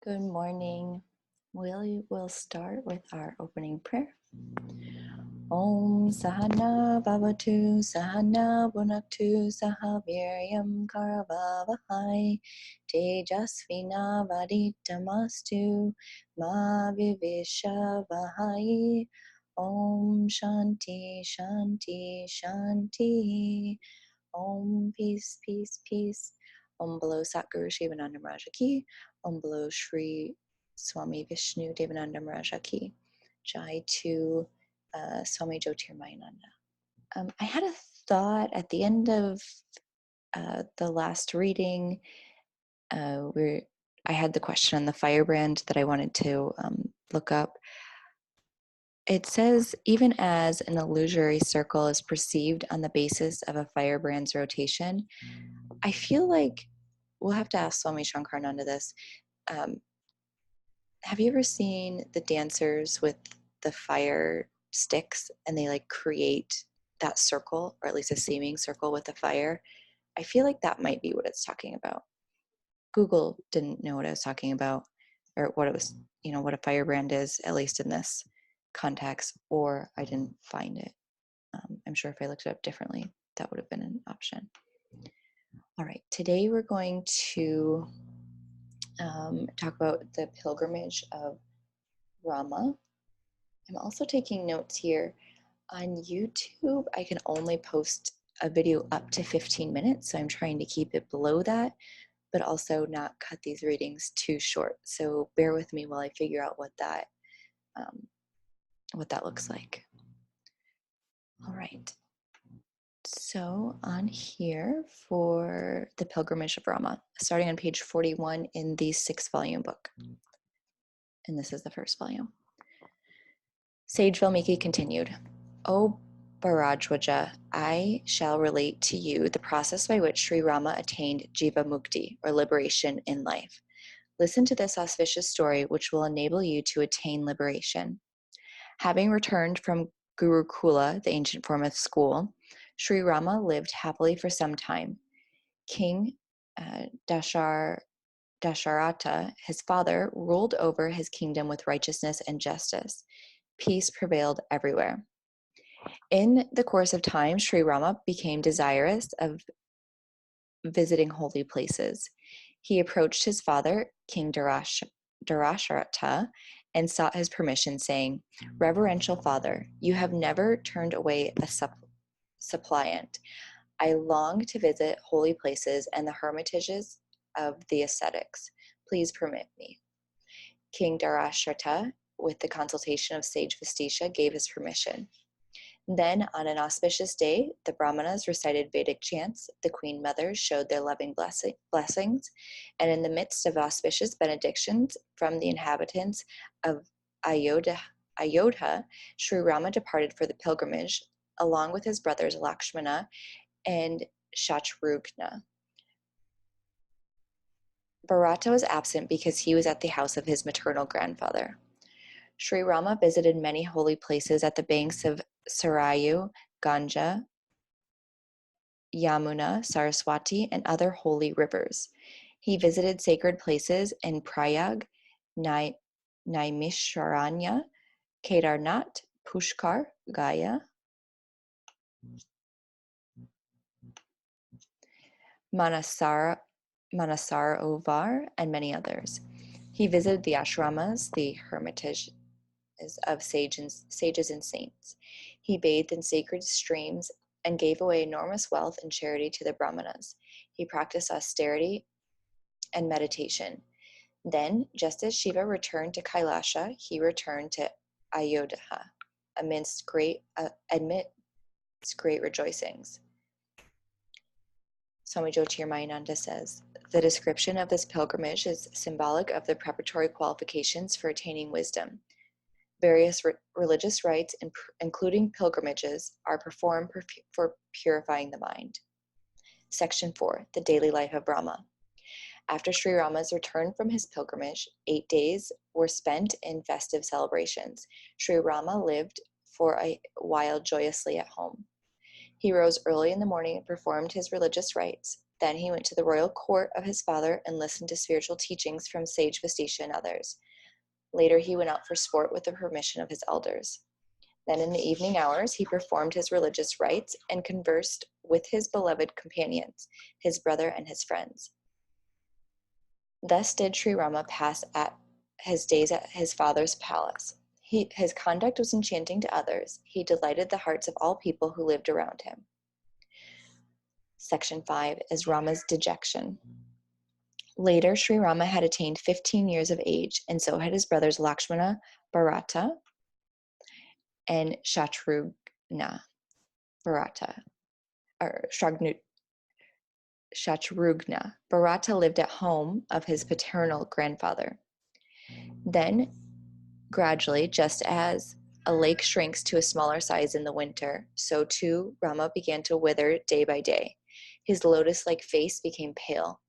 Good morning. We'll start with our opening prayer. Om Sahana Bhavatu Sahana Bhunaktu Sahaviryam Karavavahai Tejasvina Vaditamastu Ma Vivishavahai. Om Shanti Shanti Shanti. Om Peace Peace Peace. Om Bolo Satguru Shivananda Maharaja Ki. Om Bolo Shri Swami Vishnu Devananda Maharaja Ki. Jai to Swami Jyotirmayananda. I had a thought at the end of the last reading. I had the question on the firebrand that I wanted to look up. It says, even as an illusory circle is perceived on the basis of a firebrand's rotation, I feel like we'll have to ask Swami Shankarananda this. Have you ever seen the dancers with the fire sticks and they like create that circle, or at least a seeming circle with the fire? I feel like that might be what it's talking about. Google didn't know what I was talking about, or what it was, what a firebrand is, at least in this context, or I didn't find it. I'm sure if I looked it up differently, that would have been an option. All right, today we're going to talk about the pilgrimage of Rama. I'm also taking notes here. On YouTube, I can only post a video up to 15 minutes, so I'm trying to keep it below that, but also not cut these readings too short. So bear with me while I figure out what that looks like. All right. So on here for the Pilgrimage of Rama, starting on page 41 in the 6-volume book. And this is the first volume. Sage Valmiki continued, O Bharajwaja, I shall relate to you the process by which Sri Rama attained Jiva Mukti, or liberation in life. Listen to this auspicious story, which will enable you to attain liberation. Having returned from Gurukula, the ancient form of school, Sri Rama lived happily for some time. King Dasharatha, his father, ruled over his kingdom with righteousness and justice. Peace prevailed everywhere. In the course of time, Sri Rama became desirous of visiting holy places. He approached his father, King Dasharatha, and sought his permission, saying, Reverential father, you have never turned away a suppliant. I long to visit holy places and the hermitages of the ascetics. Please permit me. King Dasharatha, with the consultation of sage Vasistha, gave his permission. Then, on an auspicious day, the Brahmanas recited Vedic chants, the Queen Mothers showed their loving blessings, and in the midst of auspicious benedictions from the inhabitants of Ayodhya, Sri Rama departed for the pilgrimage, along with his brothers Lakshmana and Shatrugna. Bharata was absent because he was at the house of his maternal grandfather. Sri Rama visited many holy places at the banks of Sarayu, Ganga, Yamuna, Saraswati, and other holy rivers. He visited sacred places in Prayag, Naimisharanya, Kedarnath, Pushkar, Gaya, Manasarovar, and many others. He visited the ashramas, the hermitages of sages and saints. He bathed in sacred streams and gave away enormous wealth and charity to the Brahmanas. He practiced austerity and meditation. Then, just as Shiva returned to Kailasha, he returned to Ayodhya amidst great rejoicings. Swami Jyotirmayananda says, the description of this pilgrimage is symbolic of the preparatory qualifications for attaining wisdom. Various religious rites, including pilgrimages, are performed for purifying the mind. Section 4, the daily life of Rama. After Sri Rama's return from his pilgrimage, 8 days were spent in festive celebrations. Sri Rama lived for a while joyously at home. He rose early in the morning and performed his religious rites. Then he went to the royal court of his father and listened to spiritual teachings from sage Vasistha and others. Later, he went out for sport with the permission of his elders. Then in the evening hours, he performed his religious rites and conversed with his beloved companions, his brother and his friends. Thus did Sri Rama pass his days at his father's palace. His conduct was enchanting to others. He delighted the hearts of all people who lived around him. Section 5 is Rama's dejection. Later, Sri Rama had attained 15 years of age, and so had his brothers Lakshmana, Bharata, and Shatrugna. Shatrugna. Bharata lived at home of his paternal grandfather. Then, gradually, just as a lake shrinks to a smaller size in the winter, so too Rama began to wither day by day. His lotus-like face became pale.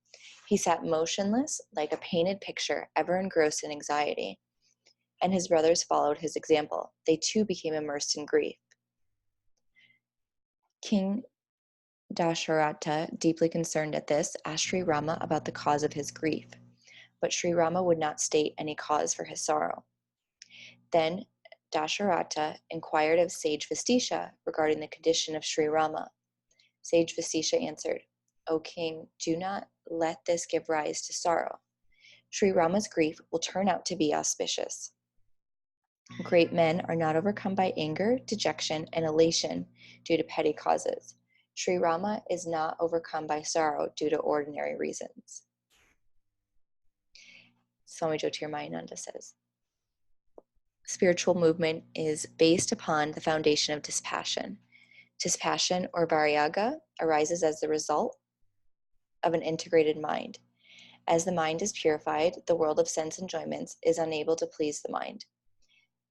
He sat motionless, like a painted picture, ever engrossed in anxiety. And his brothers followed his example. They too became immersed in grief. King Dasharatha, deeply concerned at this, asked Sri Rama about the cause of his grief. But Sri Rama would not state any cause for his sorrow. Then Dasharatha inquired of sage Vasistha regarding the condition of Sri Rama. Sage Vasistha answered, "O king, do not let this give rise to sorrow. Sri Rama's grief will turn out to be auspicious. Great men are not overcome by anger, dejection, and elation due to petty causes. Sri Rama is not overcome by sorrow due to ordinary reasons." Swami Jyotirmayananda says, spiritual movement is based upon the foundation of dispassion. Dispassion, or varyaga, arises as the result of an integrated mind. As the mind is purified, the world of sense enjoyments is unable to please the mind.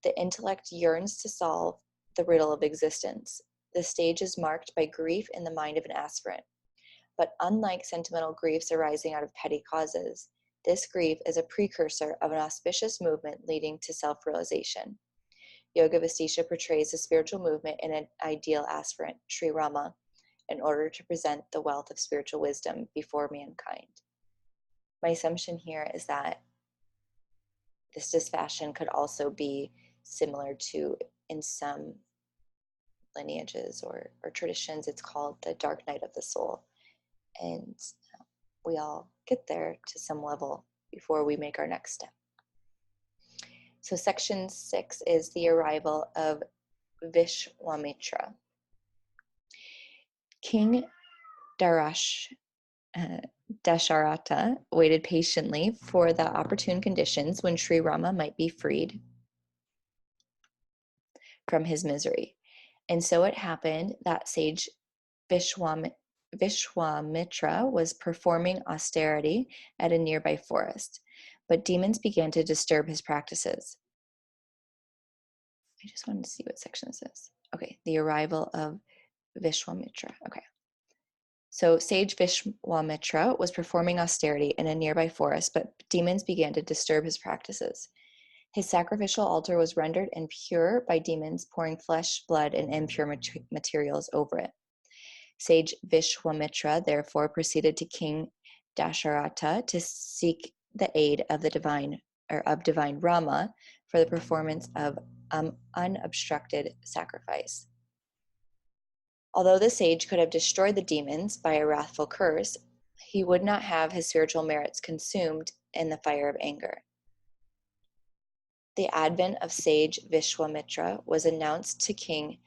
The intellect yearns to solve the riddle of existence. The stage is marked by grief in the mind of an aspirant. But unlike sentimental griefs arising out of petty causes, this grief is a precursor of an auspicious movement leading to self-realization. Yoga Vasistha portrays the spiritual movement in an ideal aspirant, Sri Rama, in order to present the wealth of spiritual wisdom before mankind. My assumption here is that this dispassion could also be similar to, in some lineages or traditions, it's called the dark night of the soul. And we all get there to some level before we make our next step. So section 6 is the arrival of Vishwamitra. King Dasharatha waited patiently for the opportune conditions when Sri Rama might be freed from his misery. And so it happened that sage Vishwamitra was performing austerity at a nearby forest, but demons began to disturb his practices. I just wanted to see what section this is. Okay, the arrival of Vishwamitra. Okay. So sage Vishwamitra was performing austerity in a nearby forest, but demons began to disturb his practices. His sacrificial altar was rendered impure by demons pouring flesh, blood, and impure materials over it. Sage Vishwamitra therefore proceeded to King Dasharatha to seek the aid of the divine Rama for the performance of unobstructed sacrifice. Although the sage could have destroyed the demons by a wrathful curse, he would not have his spiritual merits consumed in the fire of anger. The advent of sage Vishwamitra was announced to King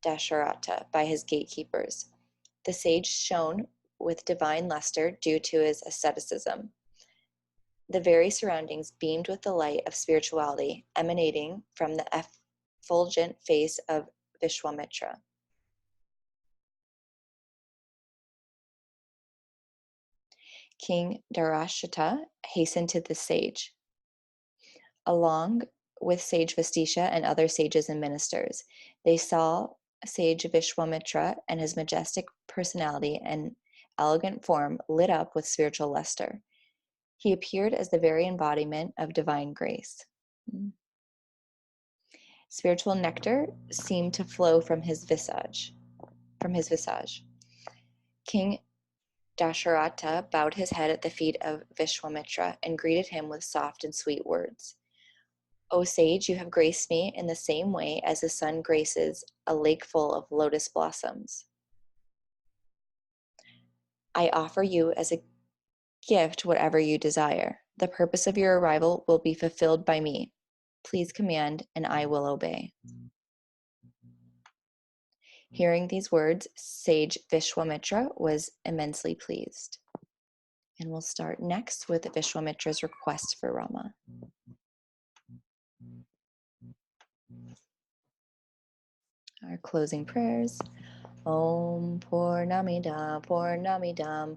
Dasharatha by his gatekeepers. The sage shone with divine luster due to his asceticism. The very surroundings beamed with the light of spirituality emanating from the effulgent face of Vishwamitra. King Darashita hastened to the sage, along with sage Vasistha and other sages and ministers. They saw sage Vishwamitra and his majestic personality and elegant form lit up with spiritual luster. He appeared as the very embodiment of divine grace. Spiritual nectar seemed to flow from his visage. King Dasharatha bowed his head at the feet of Vishwamitra and greeted him with soft and sweet words. O sage, you have graced me in the same way as the sun graces a lake full of lotus blossoms. I offer you as a gift whatever you desire. The purpose of your arrival will be fulfilled by me. Please command, and I will obey. Hearing these words, sage Vishwamitra was immensely pleased. And we'll start next with Vishwamitra's request for Rama. Our closing prayers. Om Purnamida Purnamidam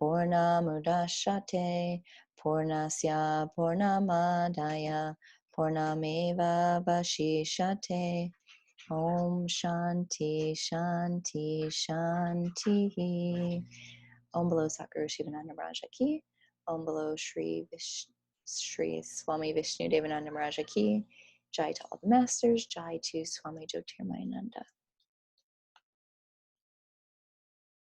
Purnamudashate Purnasya Purnamadaya Purnameva Vashishate. Om Shanti Shanti Shanti. Om Below Sakguru Shivananda Maharaja Ki. Om Below Shri Swami Vishnu Devananda Maharaja Ki. Jai to all the masters. Jai to Swami Jyotirmayananda.